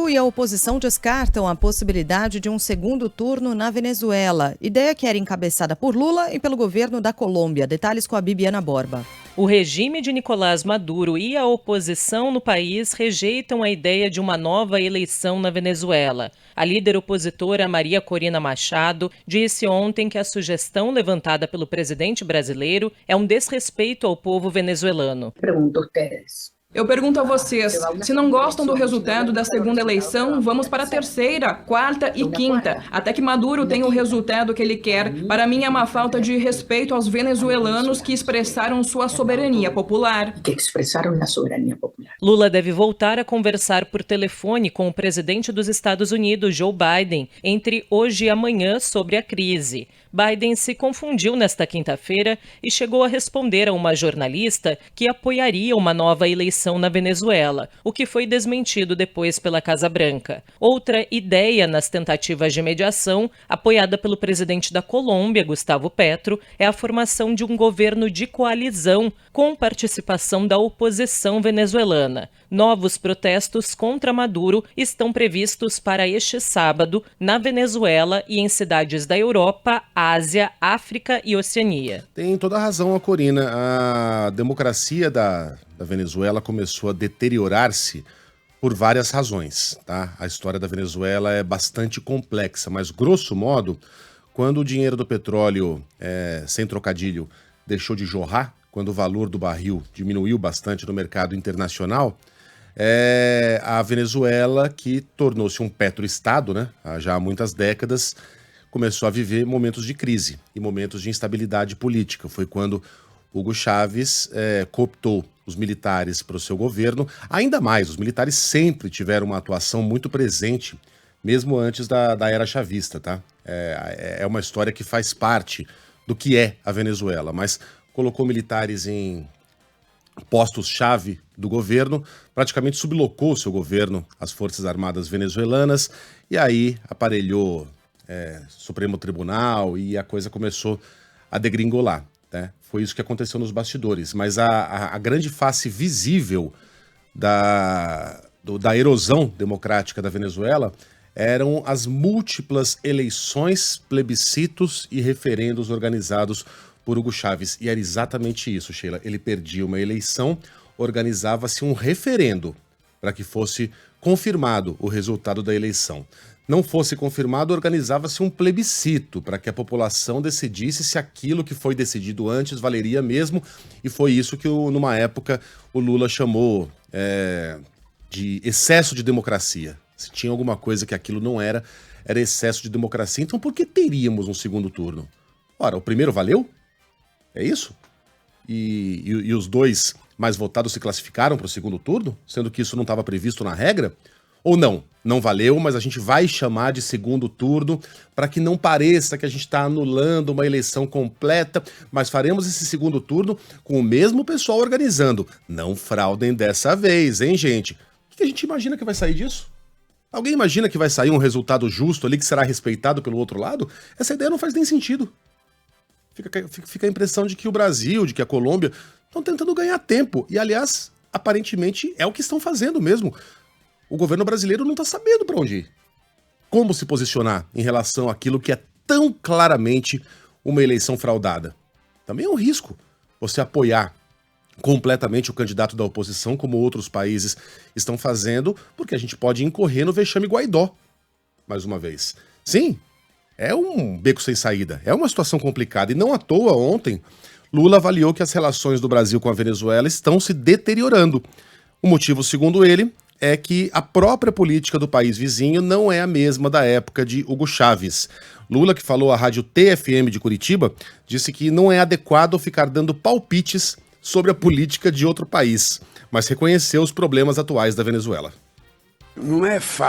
Maduro e a oposição descartam a possibilidade de um segundo turno na Venezuela. Ideia que era encabeçada por Lula e pelo governo da Colômbia. Detalhes com a Bibiana Borba. O regime de Nicolás Maduro e a oposição no país rejeitam a ideia de uma nova eleição na Venezuela. A líder opositora Maria Corina Machado disse ontem que a sugestão levantada pelo presidente brasileiro é um desrespeito ao povo venezuelano. Eu pergunto a vocês, se não gostam do resultado da segunda eleição, vamos para a terceira, quarta e quinta, até que Maduro tenha o resultado que ele quer. Para mim é uma falta de respeito aos venezuelanos que expressaram sua soberania popular. Lula deve voltar a conversar por telefone com o presidente dos Estados Unidos, Joe Biden, entre hoje e amanhã sobre a crise. Biden se confundiu nesta quinta-feira e chegou a responder a uma jornalista que apoiaria uma nova eleição na Venezuela, o que foi desmentido depois pela Casa Branca. Outra ideia nas tentativas de mediação, apoiada pelo presidente da Colômbia, Gustavo Petro, é a formação de um governo de coalizão com participação da oposição venezuelana. Novos protestos contra Maduro estão previstos para este sábado na Venezuela e em cidades da Europa, Ásia, África e Oceania. Tem toda a razão a Corina. A democracia da Venezuela começou a deteriorar-se por várias razões, tá? A história da Venezuela é bastante complexa, mas grosso modo, quando o dinheiro do petróleo, sem trocadilho, deixou de jorrar, quando o valor do barril diminuiu bastante no mercado internacional, a Venezuela, que tornou-se um petroestado, né, já há muitas décadas, começou a viver momentos de crise e momentos de instabilidade política. Foi quando Hugo Chávez cooptou os militares para o seu governo. Ainda mais, os militares sempre tiveram uma atuação muito presente, mesmo antes da era chavista, tá? É uma história que faz parte do que é a Venezuela, mas colocou militares em postos-chave do governo, praticamente sublocou o seu governo às Forças Armadas venezuelanas, e aí aparelhou Supremo Tribunal e a coisa começou a degringolar, né? Foi isso que aconteceu nos bastidores, mas a grande face visível da erosão democrática da Venezuela eram as múltiplas eleições, plebiscitos e referendos organizados por Hugo Chávez. E era exatamente isso, Sheila. Ele perdia uma eleição, organizava-se um referendo para que fosse confirmado o resultado da eleição. Não fosse confirmado, organizava-se um plebiscito para que a população decidisse se aquilo que foi decidido antes valeria mesmo. E foi isso que, numa época, o Lula chamou de excesso de democracia. Se tinha alguma coisa que aquilo não era excesso de democracia. Então por que teríamos um segundo turno? Ora, o primeiro valeu? É isso? E os dois mais votados se classificaram para o segundo turno, sendo que isso não estava previsto na regra? Ou não? Não valeu, mas a gente vai chamar de segundo turno para que não pareça que a gente está anulando uma eleição completa, mas faremos esse segundo turno com o mesmo pessoal organizando. Não fraudem dessa vez, hein, gente? O que a gente imagina que vai sair disso? Alguém imagina que vai sair um resultado justo ali que será respeitado pelo outro lado? Essa ideia não faz nem sentido. Fica a impressão de que o Brasil, de que a Colômbia estão tentando ganhar tempo. E, aliás, aparentemente é o que estão fazendo mesmo. O governo brasileiro não está sabendo para onde ir. Como se posicionar em relação àquilo que é tão claramente uma eleição fraudada. Também é um risco você apoiar completamente o candidato da oposição, como outros países estão fazendo, porque a gente pode incorrer no vexame Guaidó, mais uma vez. Sim, é um beco sem saída, é uma situação complicada, e não à toa ontem Lula avaliou que as relações do Brasil com a Venezuela estão se deteriorando. O motivo, segundo ele, é que a própria política do país vizinho não é a mesma da época de Hugo Chávez. Lula, que falou à rádio TFM de Curitiba, disse que não é adequado ficar dando palpites sobre a política de outro país, mas reconheceu os problemas atuais da Venezuela. Não é fácil.